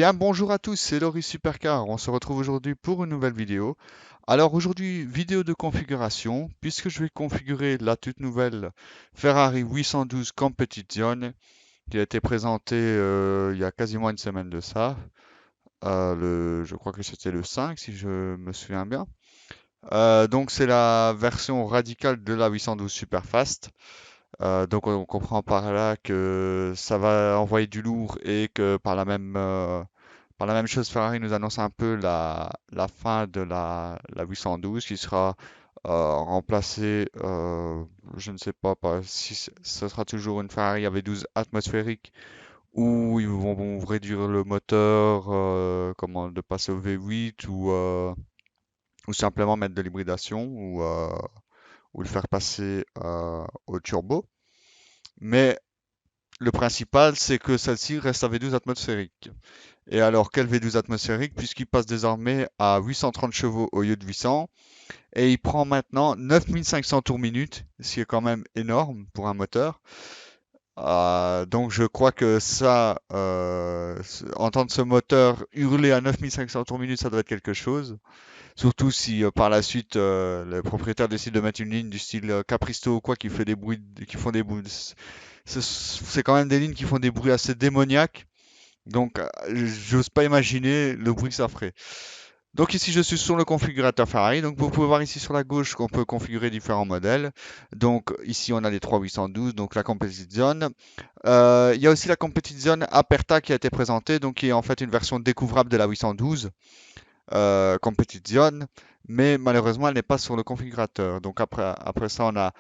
bien, bonjour à tous, c'est Loris Supercar. On se retrouve aujourd'hui pour une nouvelle vidéo. Alors aujourd'hui, vidéo de configuration, puisque je vais configurer la toute nouvelle Ferrari 812 Competizione qui a été présentée il y a quasiment une semaine de ça. Je crois que c'était le 5 si je me souviens bien. Donc c'est la version radicale de la 812 Superfast. Donc on comprend par là que ça va envoyer du lourd et que par la même chose, Ferrari nous annonce un peu la fin de la 812 qui sera remplacée, je ne sais pas si ce sera toujours une Ferrari avec 12 atmosphérique ou ils vont réduire le moteur, de passer au V8 ou simplement mettre de l'hybridation ou le faire passer au turbo. Mais le principal, c'est que celle-ci reste à V12 atmosphérique. Et alors, quel V12 atmosphérique, puisqu'il passe désormais à 830 chevaux au lieu de 800, et il prend maintenant 9500 tours minute, ce qui est quand même énorme pour un moteur. Donc je crois que ça, entendre ce moteur hurler à 9500 tours minute, ça doit être quelque chose. Surtout si par la suite le propriétaire décide de mettre une ligne du style Capristo ou quoi qui fait des bruits, qui font des bruits. C'est quand même des lignes qui font des bruits assez démoniaques. Donc, j'ose pas imaginer le bruit que ça ferait. Donc ici, je suis sur le configurateur Ferrari. Donc, vous pouvez voir ici sur la gauche qu'on peut configurer différents modèles. Donc, ici, on a les 3812, donc la Competizione. Il y a aussi la Competizione Aperta qui a été présentée, donc qui est en fait une version découvrable de la 812 Competizione, mais malheureusement, elle n'est pas sur le configurateur. Donc après ça, on a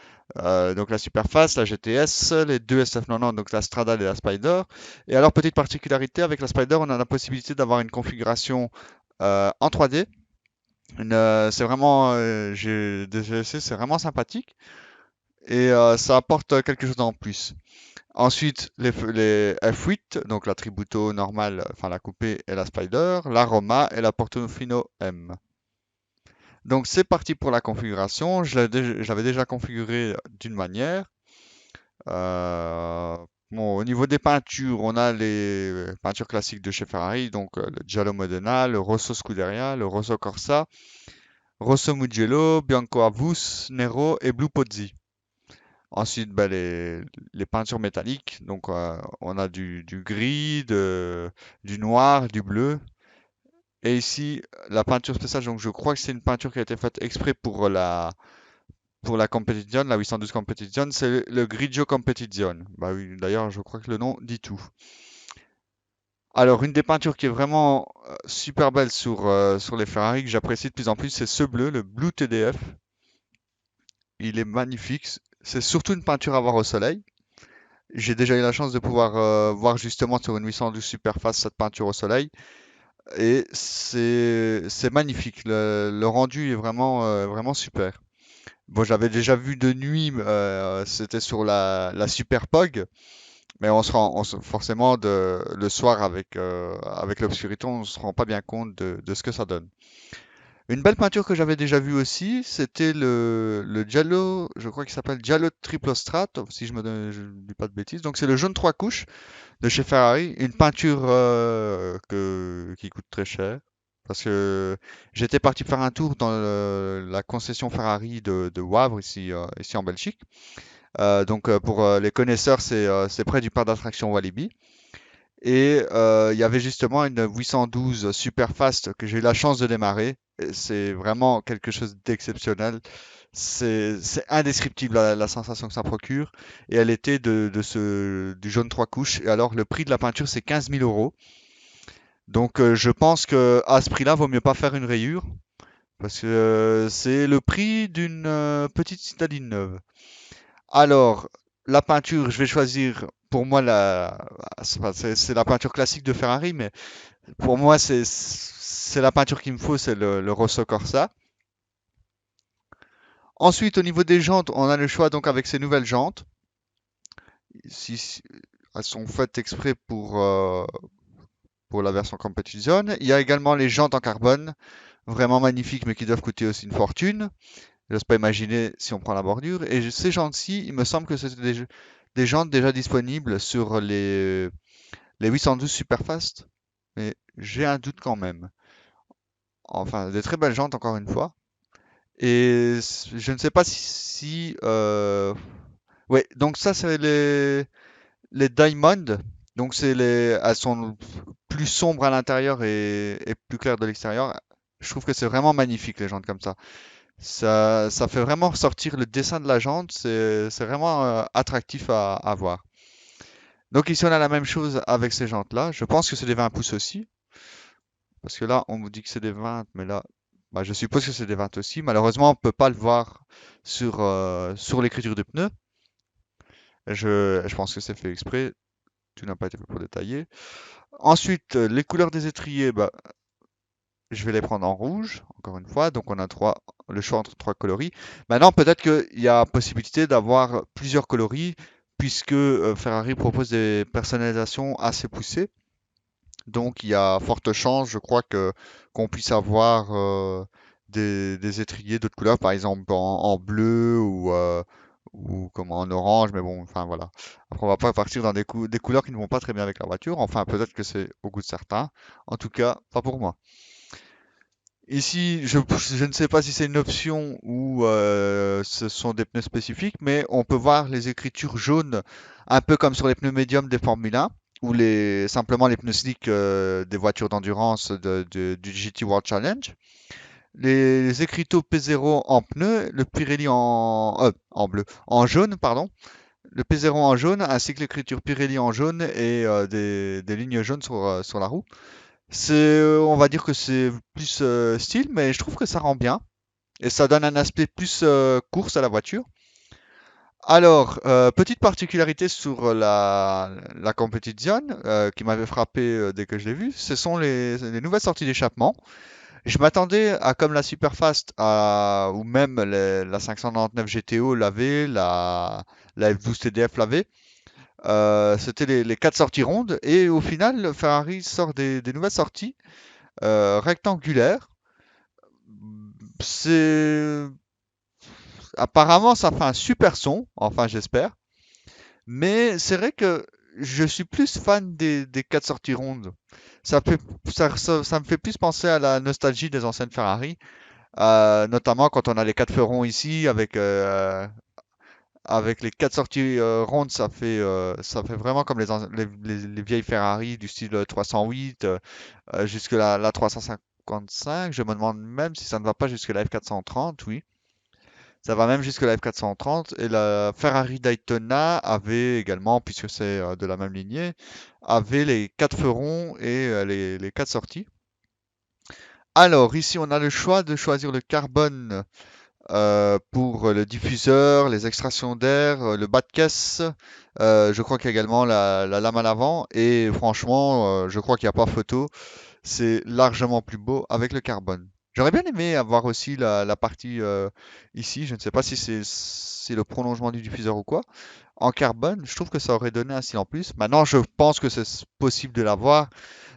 donc la Superfast, la GTS, les deux SF90, donc la Strada et la Spider. Et alors, petite particularité, avec la Spider, on a la possibilité d'avoir une configuration en 3D. C'est vraiment, j'ai déjà essayé, c'est vraiment sympathique et ça apporte quelque chose en plus. Ensuite, les F8, donc la Tributo normale, enfin la coupée et la Spider, la Roma et la Portofino M. Donc c'est parti pour la configuration. J'avais déjà configuré d'une manière. Bon, au niveau des peintures, on a les peintures classiques de chez Ferrari, donc le Giallo Modena, le Rosso Scuderia, le Rosso Corsa, Rosso Mugello, Bianco Avus, Nero et Blue Pozzi. Ensuite, ben, les peintures métalliques, donc on a du gris, du noir, du bleu. Et ici, la peinture spéciale, donc je crois que c'est une peinture qui a été faite exprès pour la Competizione, la 812 Competizione, c'est le Grigio Competizione. Bah oui, d'ailleurs, je crois que le nom dit tout. Alors, une des peintures qui est vraiment super belle sur les Ferrari, que j'apprécie de plus en plus, c'est ce bleu, le Blue TDF. Il est magnifique. C'est surtout une peinture à voir au soleil. J'ai déjà eu la chance de pouvoir voir justement sur une 812 Superfast cette peinture au soleil. Et c'est magnifique. Le rendu est vraiment super. Bon, j'avais déjà vu de nuit, c'était sur la Super Pog, mais forcément le soir avec l'obscurité, on se rend pas bien compte de ce que ça donne. Une belle peinture que j'avais déjà vue aussi, c'était le Giallo, je crois qu'il s'appelle Giallo Triplo Strat, si je ne dis pas de bêtises. Donc c'est le jaune trois couches de chez Ferrari, une peinture qui coûte très cher. Parce que j'étais parti faire un tour dans la concession Ferrari de Wavre, ici en Belgique. Pour les connaisseurs, c'est près du parc d'attractions Walibi. Et il y avait justement une 812 Superfast que j'ai eu la chance de démarrer. Et c'est vraiment quelque chose d'exceptionnel. C'est indescriptible la sensation que ça procure. Et elle était du jaune trois couches. Et alors le prix de la peinture c'est 15 000 euros. Donc je pense que à ce prix-là, vaut mieux pas faire une rayure. Parce que c'est le prix d'une petite citadine neuve. Alors, la peinture, je vais choisir pour moi c'est la peinture classique de Ferrari, mais pour moi c'est la peinture qu'il me faut, c'est le Rosso Corsa. Ensuite, au niveau des jantes, on a le choix donc avec ces nouvelles jantes. Si elles sont faites exprès pour la version Competition. Il y a également les jantes en carbone, vraiment magnifiques, mais qui doivent coûter aussi une fortune. J'ose pas imaginer si on prend la bordure. Et ces jantes-ci, il me semble que c'était des jantes déjà disponibles sur les 812 Superfast. Mais j'ai un doute quand même. Enfin, des très belles jantes encore une fois. Et je ne sais pas ouais, donc ça c'est les Diamond. Donc elles sont plus sombres à l'intérieur et plus claires de l'extérieur. Je trouve que c'est vraiment magnifique les jantes comme ça. Ça fait vraiment ressortir le dessin de la jante. C'est vraiment attractif à voir. Donc ici on a la même chose avec ces jantes-là. Je pense que c'est des 20 pouces aussi. Parce que là on me dit que c'est des 20, mais là bah, je suppose que c'est des 20 aussi. Malheureusement on peut pas le voir sur l'écriture de pneus. Je pense que c'est fait exprès. Tout n'a pas été fait pour détailler. Ensuite, les couleurs des étriers, bah, je vais les prendre en rouge, encore une fois. Donc on a le choix entre trois coloris. Maintenant, peut-être qu'il y a possibilité d'avoir plusieurs coloris, puisque Ferrari propose des personnalisations assez poussées. Donc il y a forte chance, je crois, que qu'on puisse avoir des étriers d'autres couleurs, par exemple en bleu ou comme en orange, mais bon, enfin voilà. Après, on va pas partir dans des couleurs qui ne vont pas très bien avec la voiture. Enfin, peut-être que c'est au goût de certains. En tout cas, pas pour moi. Ici, je ne sais pas si c'est une option ou ce sont des pneus spécifiques, mais on peut voir les écritures jaunes, un peu comme sur les pneus médiums des Formule 1, ou simplement les pneus slick des voitures d'endurance du GT World Challenge. Les écriteaux P0 en pneus, le Pirelli en bleu, en jaune, pardon, le P0 en jaune, ainsi que l'écriture Pirelli en jaune et des lignes jaunes sur la roue. On va dire que c'est plus style, mais je trouve que ça rend bien et ça donne un aspect plus course à la voiture. Alors, petite particularité sur la Competition qui m'avait frappé dès que je l'ai vu, ce sont les nouvelles sorties d'échappement. Je m'attendais à comme la Superfast ou même la 599 GTO l'avait, la F12 TDF l'avait. C'était les quatre sorties rondes et au final, Ferrari sort des nouvelles sorties rectangulaires. C'est apparemment ça fait un super son, enfin j'espère. Mais c'est vrai que je suis plus fan des quatre sorties rondes. Ça fait ça me fait plus penser à la nostalgie des anciennes Ferrari, notamment quand on a les quatre feux ronds ici avec les quatre sorties rondes, ça fait vraiment comme les vieilles Ferrari du style 308 jusque la 355. Je me demande même si ça ne va pas jusque la F430, oui. Ça va même jusque la F430 et la Ferrari Daytona avait également, puisque c'est de la même lignée, avait les quatre feux ronds et les quatre sorties. Alors ici on a le choix de choisir le carbone pour le diffuseur, les extractions d'air, le bas de caisse. Je crois qu'il y a également la lame à l'avant et franchement je crois qu'il n'y a pas photo. C'est largement plus beau avec le carbone. J'aurais bien aimé avoir aussi la partie ici, je ne sais pas si c'est le prolongement du diffuseur ou quoi. En carbone, je trouve que ça aurait donné un style en plus. Maintenant, je pense que c'est possible de l'avoir,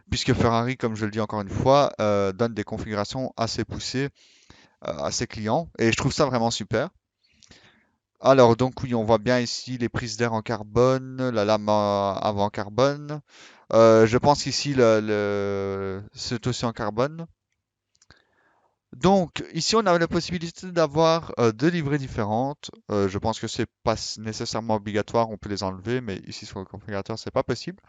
puisque Ferrari, comme je le dis encore une fois, donne des configurations assez poussées à ses clients, et je trouve ça vraiment super. Alors, donc oui, on voit bien ici les prises d'air en carbone, la lame avant carbone. Je pense qu'ici, c'est aussi en carbone. Donc, ici, on a la possibilité d'avoir deux livrées différentes. Je pense que c'est pas nécessairement obligatoire, on peut les enlever, mais ici sur le configurateur, c'est pas possible.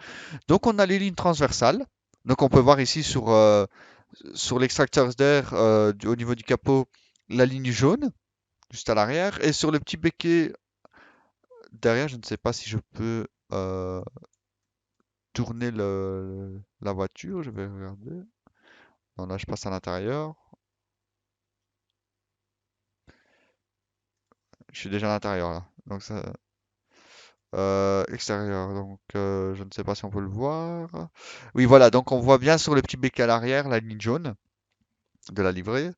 Donc, on a les lignes transversales. Donc, on peut voir ici sur l'extracteur d'air au niveau du capot la ligne jaune, juste à l'arrière. Et sur le petit béquet derrière, je ne sais pas si je peux tourner la voiture. Je vais regarder. Non, là, je passe à l'intérieur. Je suis déjà à l'intérieur là. Donc, ça, extérieur, donc je ne sais pas si on peut le voir. Oui, voilà, donc on voit bien sur le petit bec à l'arrière la ligne jaune de la livrée.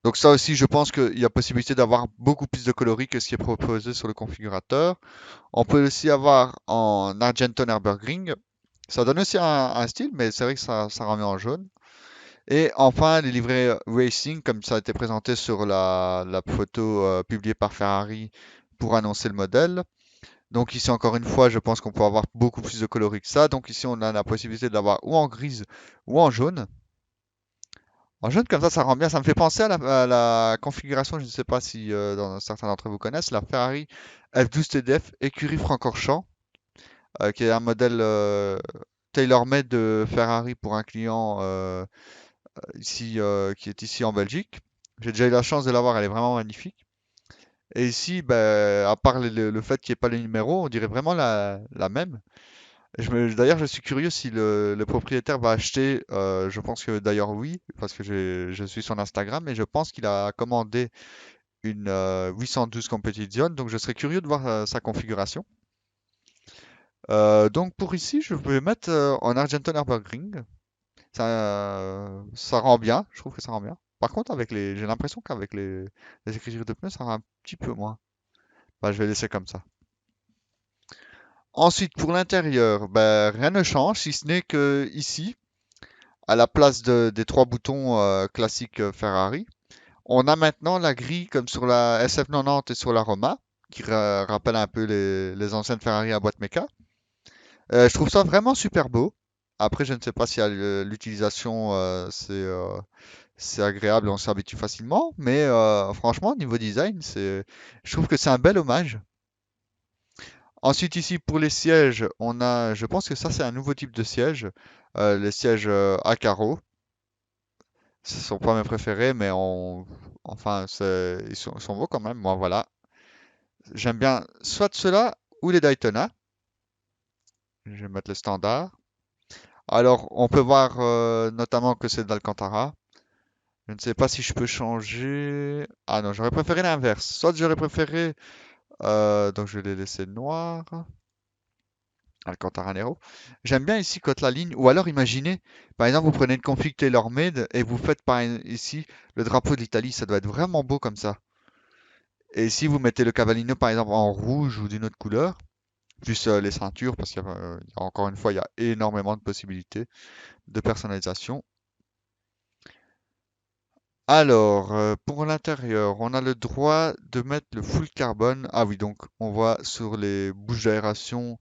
Donc ça aussi, je pense qu'il y a possibilité d'avoir beaucoup plus de coloris que ce qui est proposé sur le configurateur. On peut aussi avoir en Argento Nürburgring. Ça donne aussi un style, mais c'est vrai que ça remet en jaune. Et enfin, les livrets Racing, comme ça a été présenté sur la photo publiée par Ferrari pour annoncer le modèle. Donc ici, encore une fois, je pense qu'on peut avoir beaucoup plus de coloris que ça. Donc ici, on a la possibilité de l'avoir ou en grise ou en jaune. En jaune, comme ça rend bien. Ça me fait penser à la configuration, je ne sais pas si certains d'entre vous connaissent, la Ferrari F12 TDF écurie Francorchamps, qui est un modèle tailor-made de Ferrari pour un client ici, qui est ici en Belgique. J'ai déjà eu la chance de l'avoir, elle est vraiment magnifique. Et ici, ben, à part le fait qu'il n'y ait pas les numéros, on dirait vraiment la même. D'ailleurs, je suis curieux si le propriétaire va acheter. Je pense que d'ailleurs oui, parce que je suis son Instagram et je pense qu'il a commandé une 812 Competition. Donc, je serais curieux de voir sa configuration. Donc, pour ici, je vais mettre en Argenton Nürburgring. Ça rend bien. Je trouve que ça rend bien. Par contre, j'ai l'impression qu'avec les écritures de pneus, ça rend un petit peu moins. Bah, je vais laisser comme ça. Ensuite, pour l'intérieur, ben, rien ne change, si ce n'est que ici, à la place des trois boutons classiques Ferrari, on a maintenant la grille comme sur la SF90 et sur la Roma, qui rappelle un peu les anciennes Ferrari à boîte méca. Je trouve ça vraiment super beau. Après, je ne sais pas si à l'utilisation c'est agréable et on s'habitue facilement, mais franchement, niveau design, je trouve que c'est un bel hommage. Ensuite, ici, pour les sièges, je pense que ça, c'est un nouveau type de siège, les sièges à carreaux. Ce sont pas mes préférés, mais enfin, ils sont beaux quand même. Moi, voilà. J'aime bien soit ceux-là ou les Daytona. Je vais mettre le standard. Alors, on peut voir notamment que c'est d'Alcantara. Je ne sais pas si je peux changer. Ah non, j'aurais préféré l'inverse. Soit j'aurais préféré, donc je vais les laisser noirs. Alcantara Nero. J'aime bien ici quand la ligne, ou alors imaginez, par exemple, vous prenez une config TaylorMade et vous faites ici le drapeau de l'Italie. Ça doit être vraiment beau comme ça. Et si vous mettez le Cavallino par exemple en rouge ou d'une autre couleur, plus les ceintures, parce encore une fois, il y a énormément de possibilités de personnalisation. Alors, pour l'intérieur, on a le droit de mettre le full carbone. Ah oui, donc on voit sur les bouches d'aération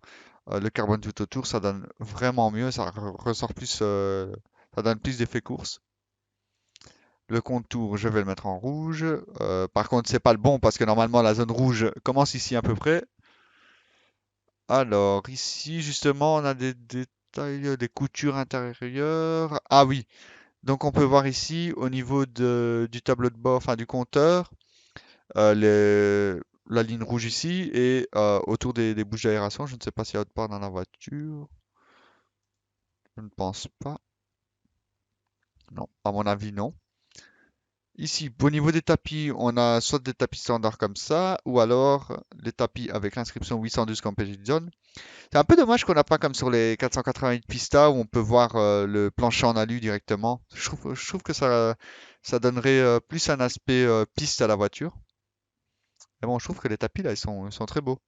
le carbone tout autour, ça donne vraiment mieux, ressort plus, ça donne plus d'effet course. Le contour, je vais le mettre en rouge. Par contre, c'est pas le bon parce que normalement la zone rouge commence ici à peu près. Alors, ici, justement, on a des détails, des coutures intérieures. Ah oui, donc on peut voir ici, au niveau du tableau de bord, enfin du compteur, la ligne rouge ici, et autour des bouches d'aération. Je ne sais pas s'il y a autre part dans la voiture. Je ne pense pas. Non, à mon avis, non. Ici, au niveau des tapis, on a soit des tapis standards comme ça, ou alors les tapis avec l'inscription 812 Competition. C'est un peu dommage qu'on n'a pas comme sur les 488 Pista où on peut voir le plancher en alu directement. Je trouve que ça donnerait plus un aspect piste à la voiture. Mais bon, je trouve que les tapis là, ils sont très beaux.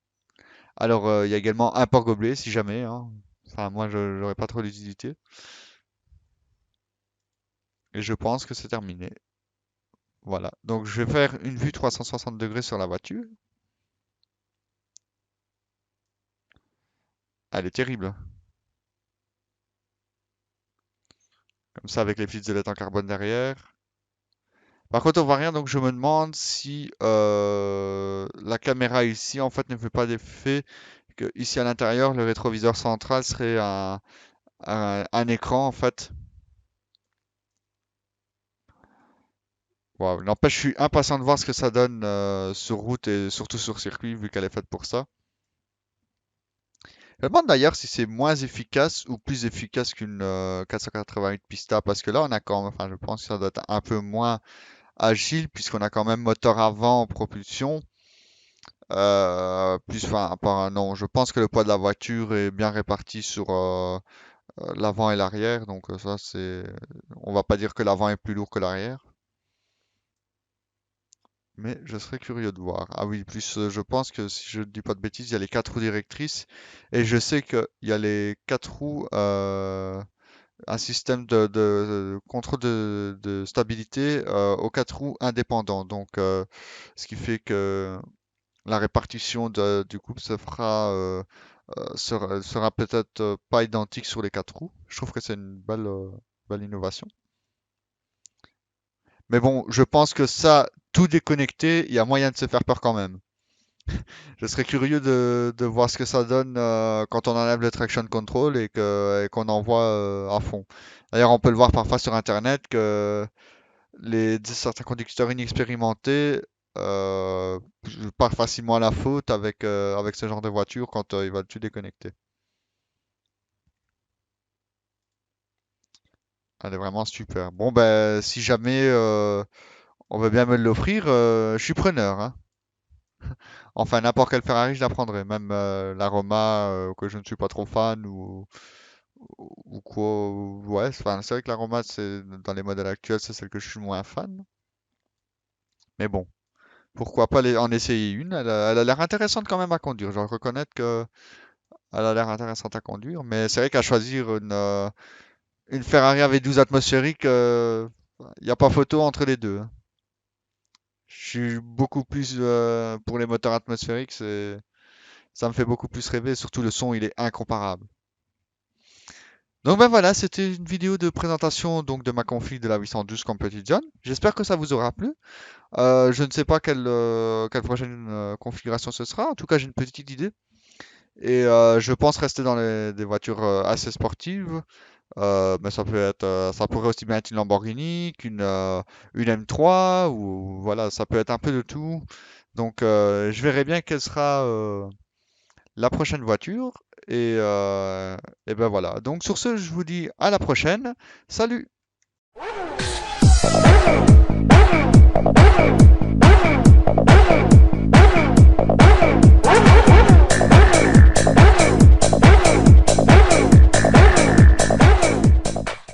Alors, il y a également un port-gobelet si jamais, hein. Enfin, moi, je n'aurais pas trop d'utilité. Et je pense que c'est terminé. Voilà. Donc, je vais faire une vue 360 degrés sur la voiture. Elle est terrible. Comme ça, avec les fils de LED en carbone derrière. Par contre, on voit rien, donc je me demande si la caméra ici, en fait, ne fait pas d'effet. Que ici à l'intérieur, le rétroviseur central serait un écran, en fait. Wow. N'empêche, je suis impatient de voir ce que ça donne sur route et surtout sur circuit, vu qu'elle est faite pour ça. Je me demande d'ailleurs si c'est moins efficace ou plus efficace qu'une 488 Pista, parce que là, on a quand même, enfin, je pense que ça doit être un peu moins agile, puisqu'on a quand même moteur avant, propulsion. Plus, enfin, non, je pense que le poids de la voiture est bien réparti sur l'avant et l'arrière, donc ça, on va pas dire que l'avant est plus lourd que l'arrière, mais je serais curieux de voir. Ah oui, plus, je pense que si je ne dis pas de bêtises, il y a les quatre roues directrices, et je sais qu'il y a les quatre roues, un système de contrôle de stabilité aux quatre roues indépendants, donc ce qui fait que la répartition du couple sera peut-être pas identique sur les quatre roues. Je trouve que c'est une belle innovation. Mais bon, je pense que ça, tout déconnecté, il y a moyen de se faire peur quand même. Je serais curieux de voir ce que ça donne quand on enlève le traction control et qu'on envoie à fond. D'ailleurs, on peut le voir parfois sur Internet que certains conducteurs inexpérimentés euh, partent facilement à la faute avec ce genre de voiture quand ils veulent tout déconnecter. Elle est vraiment super. Bon, ben, si jamais on veut bien me l'offrir, je suis preneur, hein. Enfin, n'importe quelle Ferrari, je la prendrais. Même la Roma, que je ne suis pas trop fan, ou quoi. Ouais, enfin, c'est vrai que la Roma, dans les modèles actuels, c'est celle que je suis moins fan. Mais bon, pourquoi pas en essayer une? Elle a l'air intéressante quand même à conduire. Je dois reconnaître que elle a l'air intéressante à conduire. Mais c'est vrai qu'à choisir une Ferrari avec 12 atmosphériques, il n'y a pas photo entre les deux, hein. Je suis beaucoup plus pour les moteurs atmosphériques. Ça me fait beaucoup plus rêver. Surtout le son, il est incomparable. Donc ben voilà, c'était une vidéo de présentation donc de ma config de la 812 Competition. J'espère que ça vous aura plu. Je ne sais pas quelle prochaine configuration ce sera. En tout cas, j'ai une petite idée. Et je pense rester dans des voitures assez sportives. Mais ça pourrait aussi bien être une Lamborghini une M3 ou voilà, ça peut être un peu de tout. Donc, je verrai bien quelle sera la prochaine voiture. Et ben voilà. Donc sur ce, je vous dis à la prochaine. Salut!